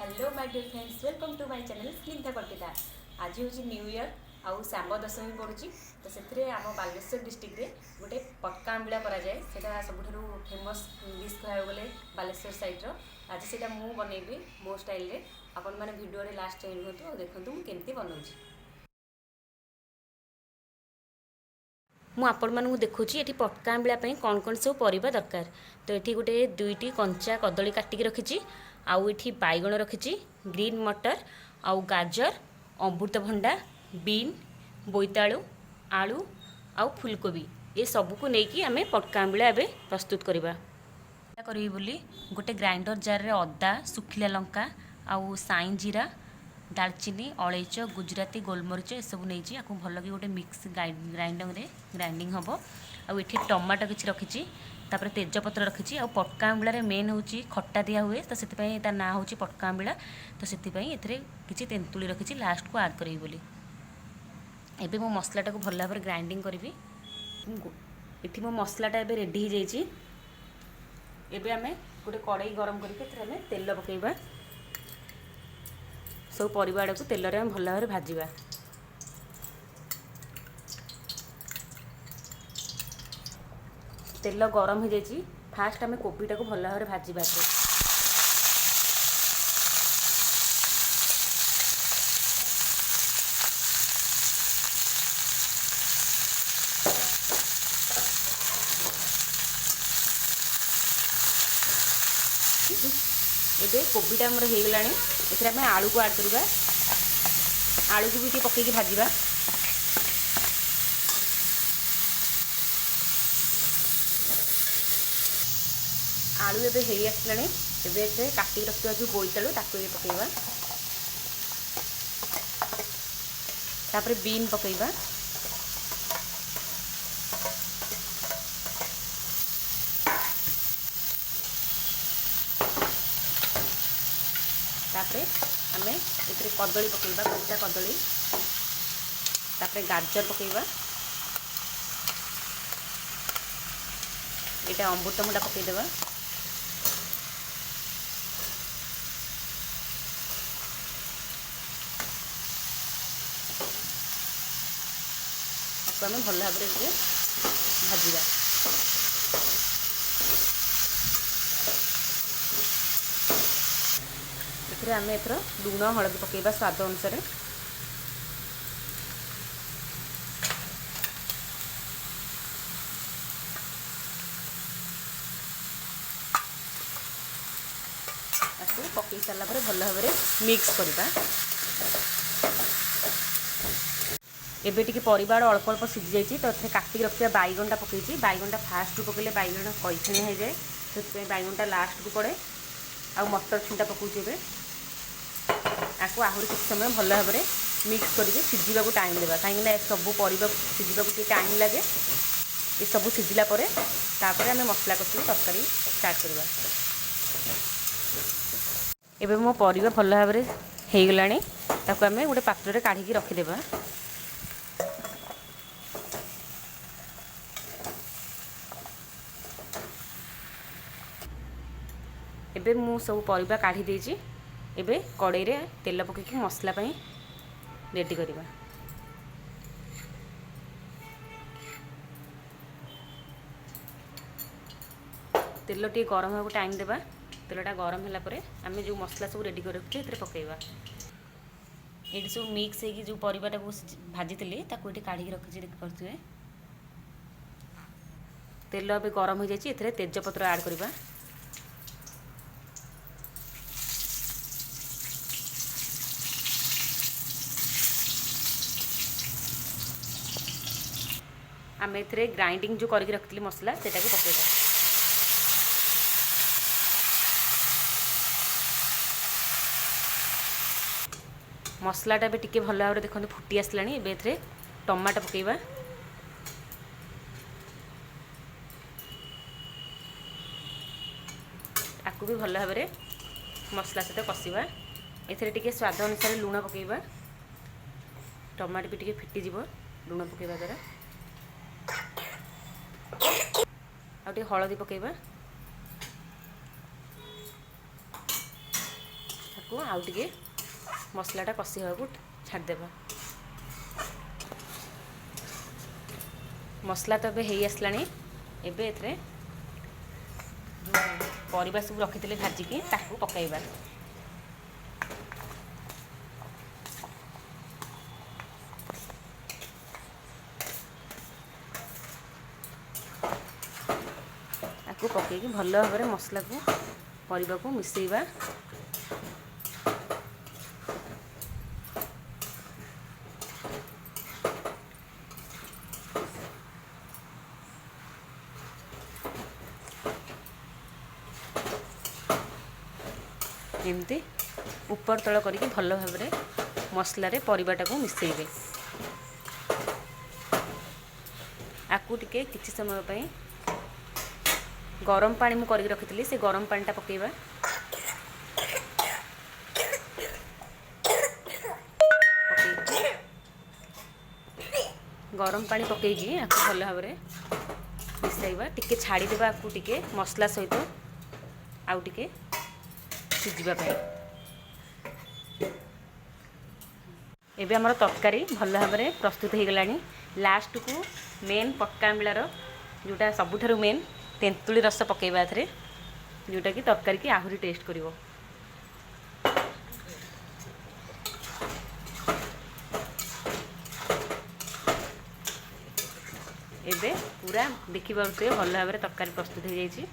Hello my dear friends, welcome to my channel Snigdha Kalpita. आज हूँ new year आउ शाम दशमी पड़ुची तो से आम बालेश्वर डिस्ट्रिक्ट रे गोटे पटका आंबिड़ा कराए से सबुठ फेमस डिश कह गले बालेश्वर साइड्र। आज से मुझे बनैबी मो स्टाइल रे। आपण मैंने वीडियो लास्ट टाइम रुहतु और देखो मुझे केमती बनाऊँगी। मुझे देखुची ये पटका आंबिड़ा कौन कौन सब परिबा दरकार। तो ये गोटे दुईटी कंचा कदली काटिकी रखी, आउ ये बैगण रखी, ग्रीन मटर आउ गाजर, अमृतभंडा, बीन, बोईतालु, आलू आउ फुलकोबी ये सबको लेकिन आम पटका आंबिड़ा एवं प्रस्तुत करवा करी बोली गोटे ग्राइंडर जार रे अदा, सुखिला लंका आउ साई जीरा, दालचीनी, अलैच, गुजराती, गोलमरीच ये सब नहीं भल कि गोटे मिक्स ग्राइंडिंग हम। आउ ये टमाटो किसी रखी, तापर तेजपत्र रखी। आउ पटका आंबिड़ा मेन हूँ खट्टा दिया हुए तो से ना हूँ पटका आंबिड़ा। तो से किसी तेंतुली रखी लास्ट को आड करी बोली। एबे मो मसलाटा को भल भाव ग्राइंडिंग करी। ये मो मसलाटा एबे रेडी हो जाइए। एबे आमे गोटे कड़ाई गरम करके तेल पकेबा। सब परिबा को तेल रे भल भाव भाजवा। तेल गरम हो जाइए। फास्ट आम कोबीटा को भल भाव भाजवा। एबे कोबीटा आमर हो गला। एम आलू को आड करवा। आलू को भी पकईकि भाजवा। आलू एबे हो आसला। एबे काटिक रखा जो बोईतालु ताको पकईवा। तापर बीन पकईवा। तापरे आमे इतरे कदली पकईवा, कच्चा कदली। तापरे गाजर पकईवा। एटा अमृतभंडा पकईदेवा। आम भल भाव भाजवा। आम एथर लुण हलदी पकईवा स्वाद अनुसार। पकई सारा भल भाव मिक्स करवा। एबे टिके परिबार अल्प अल्प सीझी जाइए तो काटिक रखा बैगणटा पकई। बैगणटा फास्ट पकड़े बैगण कैछाणी हो जाए तो बैगणटा लास्ट को पड़े। आ मटर छुंटा पकाऊे। आपको आहरी कुछ समय भल भाव मिक्स करके सीझा टाइम देवा कहीं सब परिबा सीझा टाइम लगे। ये सब सीझिला तापर आम मसला कषि तरकारी स्टार्ट करवा। एबे मो परिबा भल भाव हो गला। ताको आम गोटे पात्र काढ़ी रखीदेवा। एबे मु सब परिबा काढ़ी देछि। एबे कड़ाई रे तेल पकईकि मसला रेडी करवा। तेल टी गरम होगा टाइम देवा। तेलटा गरम है आम जो मसला सब रेडी कर रखिए पकईवा। ये सब मिक्स हो जो परिबाटा को भाजी ये काढ़ी रखी देखिपे। तेल ए गरम हो जाए तेजपत्र आड करवा। आम ए ग्राइंडिंग जो करके रखी मसला से पकईवा। मसलाटा भी टिके भल भाव देखते फुटी आसला। ए टमाटो पकईवा। आपको भी भल भाव मसला सहित कषा। ए स्वाद अनुसार लुण पकईवा। टमाटो भी टिके फिटिज लुण पकईवा द्वारा। आउ हलदी पकईवा। ଆକୁ ଆଉ ଟିକେ ମସଲାଟା କଷି ହେବାକୁ ଛାଡ଼ିଦେବା। ମସଲା ତ ଏବେ ହେଇ ଆସିଲାଣି। ଏବେ ଏଥିରେ ପରିବା ସବୁ ରଖିଥିଲେ ଭାଜିକି ତାକୁ ପକାଇବା। ତାକୁ ପକାଇକି ଭଲ ଭାବରେ ମସଲାକୁ ପରିବାକୁ ମିଶାଇବା। ଏମିତି ଉପର ତଳ କରିକି ଭଲ ଭାବରେ ମସଲାରେ ପରିବାଟାକୁ ମିଶାଇବେ। ଆକୁ ଟିକେ କିଛି ସମୟ ପାଇଁ ଗରମ ପାଣି ମୁଁ କରିକି ରଖିଥିଲି, ସେ ଗରମ ପାଣିଟା ପକାଇବା। ଗରମ ପାଣି ପକାଇକି ଆକୁ ଭଲ ଭାବରେ ମିଶାଇବା। ଟିକେ ଛାଡ଼ିଦେବା ଆକୁ ଟିକେ ମସଲା ସହିତ ଆଉ ଟିକେ ସିଝିବା ପାଇଁ। ଏବେ ଆମର ତରକାରୀ ଭଲ ଭାବରେ ପ୍ରସ୍ତୁତ ହୋଇଗଲାଣି। ଲାଷ୍ଟକୁ ମେନ୍ ପକ୍କା ଆମ୍ବିଳାର ଯେଉଁଟା ସବୁଠାରୁ ମେନ୍ ତେନ୍ତୁଳି ରସ ପକାଇବା ଏଥିରେ, ଯେଉଁଟାକି ତରକାରୀକି ଆହୁରି ଟେଷ୍ଟ କରିବ। ଏବେ ପୁରା ଦେଖିପାରୁଥିବେ ଭଲ ଭାବରେ ତରକାରୀ ପ୍ରସ୍ତୁତ ହୋଇଯାଇଛି।